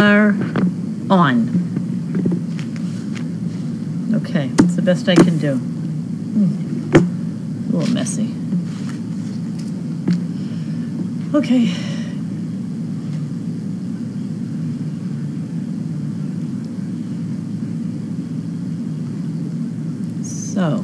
are on. Okay, it's the best I can do. A little messy. Okay. So.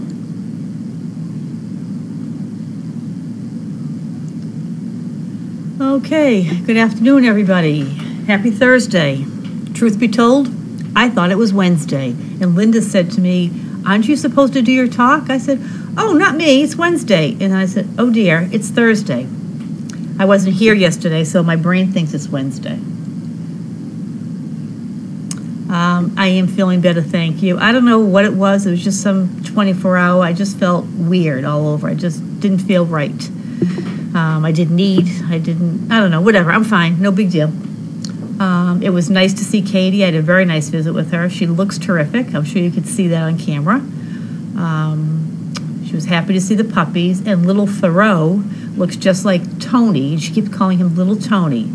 Okay, good afternoon, everybody. Happy Thursday. Truth be told, I thought it was Wednesday. And Linda said to me, aren't you supposed to do your talk? I said, oh, not me, it's Wednesday. And I said, oh dear, it's Thursday. I wasn't here yesterday, so my brain thinks it's Wednesday. I am feeling better, thank you. I don't know what it was. It was just some 24-hour. I just felt weird all over. I just didn't feel right. I didn't eat. I don't know, whatever. I'm fine. No big deal. It was nice to see Katie. I had a very nice visit with her. She looks terrific. I'm sure you could see that on camera. She was happy to see the puppies. And little Thoreau looks just like Tony. She keeps calling him little Tony.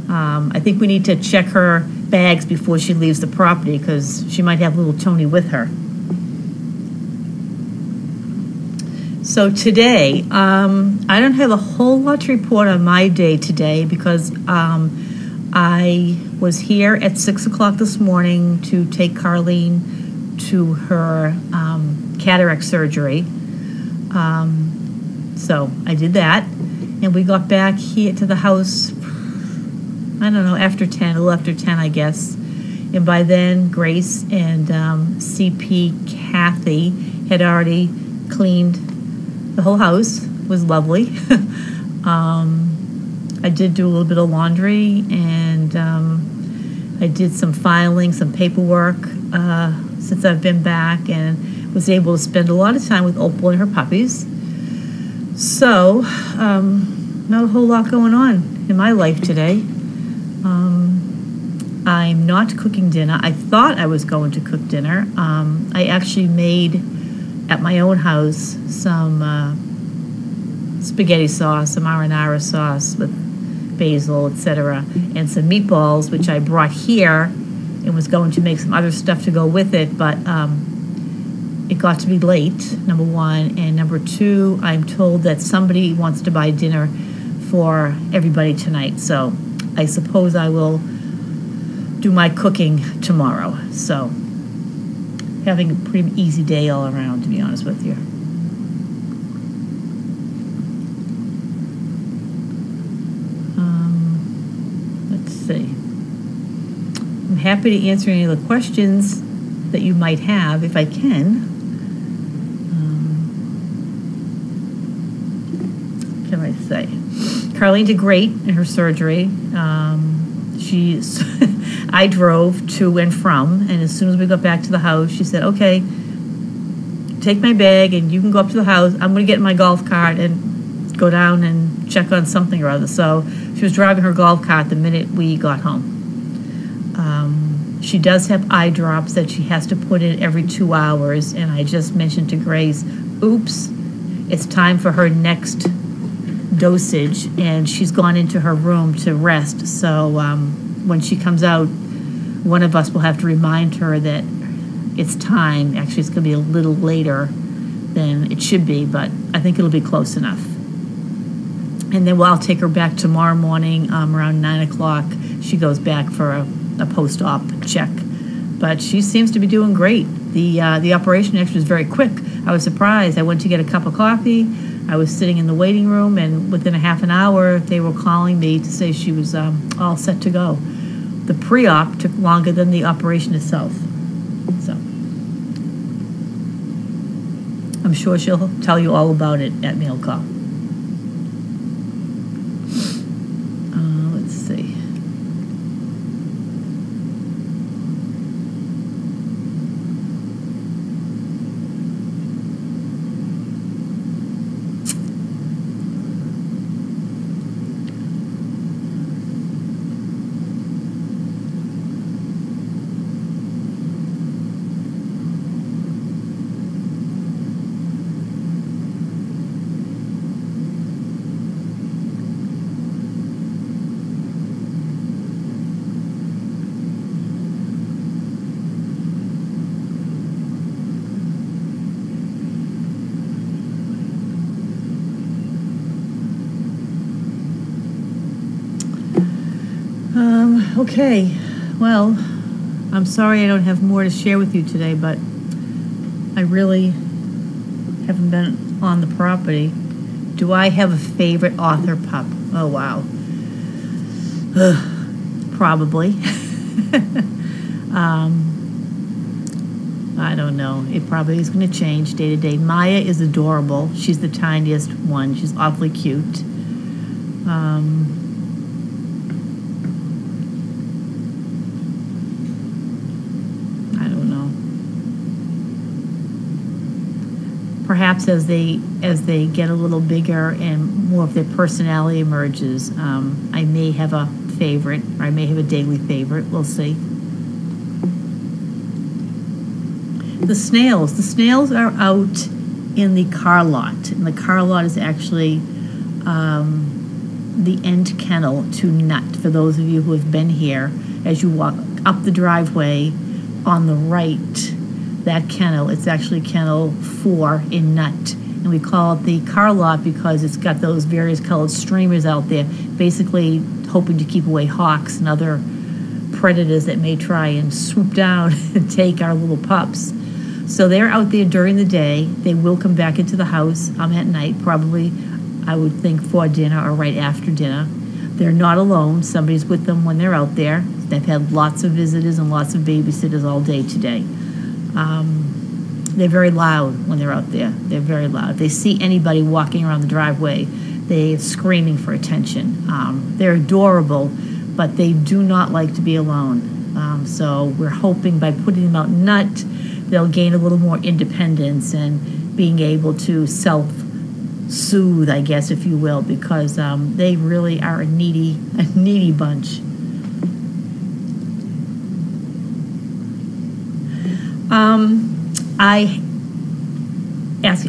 I think we need to check her bags before she leaves the property because she might have little Tony with her. So today, I don't have a whole lot to report on my day today because I was here at 6 o'clock this morning to take Carlene to her cataract surgery. So I did that, and we got back here to the house, I don't know, after 10, a little after 10, I guess. And by then, Grace and CP Kathy had already cleaned the whole house. It was lovely. I did do a little bit of laundry, and I did some filing, some paperwork since I've been back, and was able to spend a lot of time with Opal and her puppies. So, not a whole lot going on in my life today. I'm not cooking dinner. I thought I was going to cook dinner. I actually made at my own house some spaghetti sauce, some marinara sauce with basil, etc., and some meatballs, which I brought here and was going to make some other stuff to go with it, but it got to be late, number one, and number two, I'm told that somebody wants to buy dinner for everybody tonight, so I suppose I will do my cooking tomorrow. So having a pretty easy day all around, to be honest with you. Let's see. I'm happy to answer any of the questions that you might have, if I can. What can I say? Carlene did great in her surgery. I drove to and from, and as soon as we got back to the house, she said, okay, take my bag and you can go up to the house. I'm going to get in my golf cart and go down and check on something or other. So she was driving her golf cart the minute we got home. She does have eye drops that she has to put in every 2 hours, and I just mentioned to Grace, oops, it's time for her next dosage, and she's gone into her room to rest. So when she comes out, one of us will have to remind her that it's time. Actually, it's going to be a little later than it should be, but I think it'll be close enough. And then I'll take her back tomorrow morning around 9 o'clock. She goes back for a post-op check. But she seems to be doing great. The operation actually was very quick. I was surprised. I went to get a cup of coffee. I was sitting in the waiting room, and within a half an hour, they were calling me to say she was all set to go. The pre-op took longer than the operation itself. So I'm sure she'll tell you all about it at mail call. Let's see. Okay, well, I'm sorry I don't have more to share with you today, but I really haven't been on the property. Do I have a favorite author pup? Oh, wow. Probably. I don't know. It probably is going to change day to day. Maya is adorable. She's the tiniest one. She's awfully cute. I don't know. Perhaps as they get a little bigger and more of their personality emerges, I may have a favorite, or I may have a daily favorite. We'll see. The snails are out in the car lot, and the car lot is actually the end kennel to Nut. For those of you who have been here, as you walk up the driveway on the right, that kennel, it's actually kennel 4 in Nut. And we call it the car lot because it's got those various colored streamers out there, basically hoping to keep away hawks and other predators that may try and swoop down and take our little pups. So they're out there during the day. They will come back into the house at night, probably, I would think, for dinner or right after dinner. They're not alone. Somebody's with them when they're out there. They've had lots of visitors and lots of babysitters all day today. They're very loud when they're out there. They're very loud. If they see anybody walking around the driveway, they're screaming for attention. They're adorable, but they do not like to be alone. So we're hoping by putting them out Nut, they'll gain a little more independence and being able to self-soothe, I guess, if you will, because they really are a needy bunch.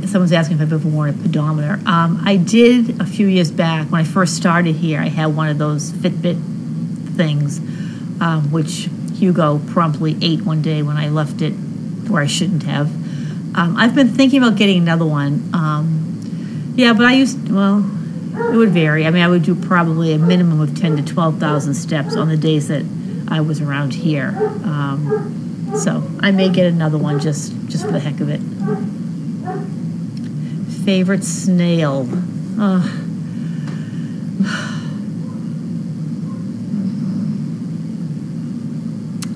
Someone's asking if I've ever worn a pedometer. I did a few years back when I first started here. I had one of those Fitbit things, which Hugo promptly ate one day when I left it where I shouldn't have. I've been thinking about getting another one. Yeah, but it would vary. I mean, I would do probably a minimum of 10 to 12,000 steps on the days that I was around here. So I may get another one just for the heck of it. Favorite snail?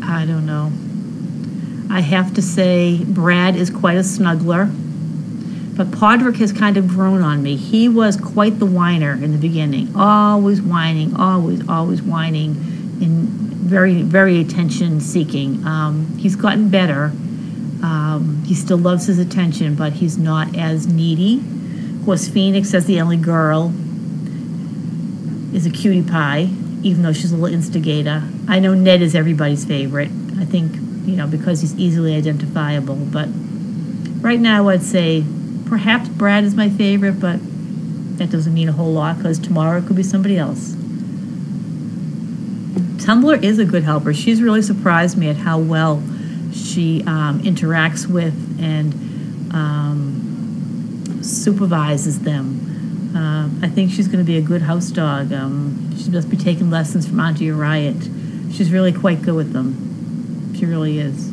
I don't know. I have to say Brad is quite a snuggler, but Podrick has kind of grown on me. He was quite the whiner in the beginning, always whining, always whining, and very, very attention-seeking. He's gotten better. He still loves his attention, but he's not as needy. Of course, Phoenix, as the only girl, is a cutie pie, even though she's a little instigator. I know Ned is everybody's favorite. I think, because he's easily identifiable. But right now, I'd say perhaps Brad is my favorite, but that doesn't mean a whole lot because tomorrow it could be somebody else. Tumblr is a good helper. She's really surprised me at how well she interacts with and supervises them. I think she's going to be a good house dog. She must be taking lessons from Auntie Riot. She's really quite good with them. She really is.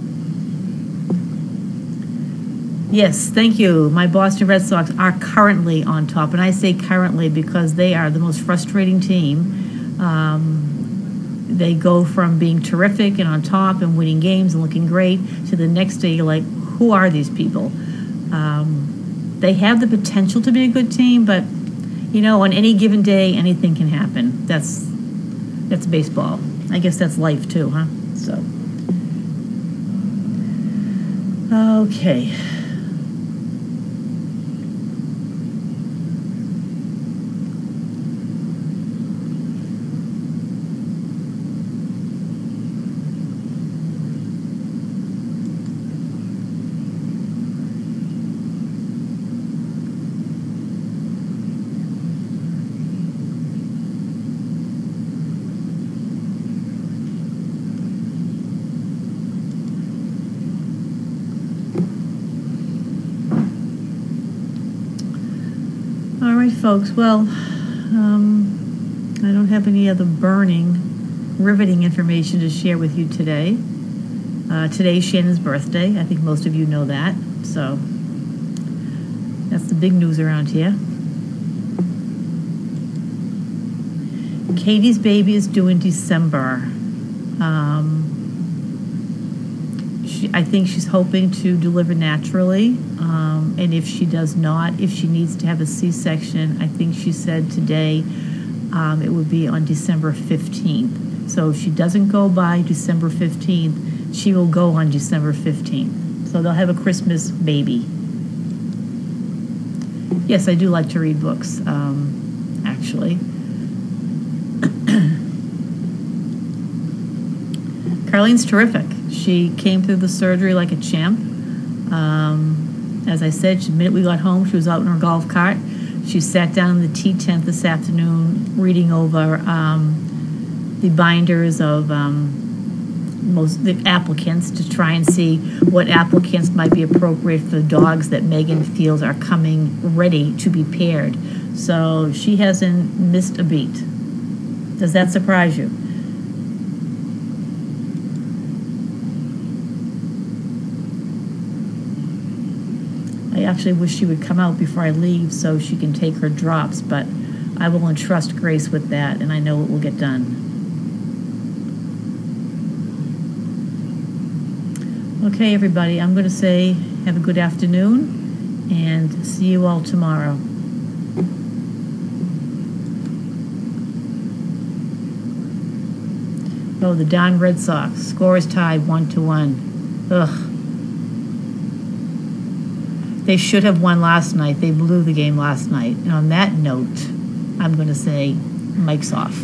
Yes, thank you. My Boston Red Sox are currently on top, and I say currently because they are the most frustrating team. They go from being terrific and on top and winning games and looking great to the next day you're like, who are these people? They have the potential to be a good team, but on any given day, anything can happen. That's baseball. I guess that's life too, huh? So, okay. All right, folks. Well, I don't have any other burning riveting information to share with you today. Today's Shannon's birthday. I think most of you know that. So that's the big news around here. Katie's baby is due in December. I think she's hoping to deliver naturally. And if she does not, if she needs to have a C-section, I think she said today it would be on December 15th. So if she doesn't go by December 15th, she will go on December 15th. So they'll have a Christmas baby. Yes, I do like to read books, actually. Carlene's terrific. She came through the surgery like a champ. As I said, the minute we got home, she was out in her golf cart. She sat down in the tea tent this afternoon reading over the binders of most the applicants to try and see what applicants might be appropriate for the dogs that Megan feels are coming ready to be paired. So she hasn't missed a beat. Does that surprise you? I actually wish she would come out before I leave so she can take her drops, but I will entrust Grace with that, and I know it will get done. Okay, everybody, I'm going to say have a good afternoon, and see you all tomorrow. Oh, the darn Red Sox. Score is tied 1-1. Ugh. They should have won last night. They blew the game last night. And on that note, I'm going to say, mic's off.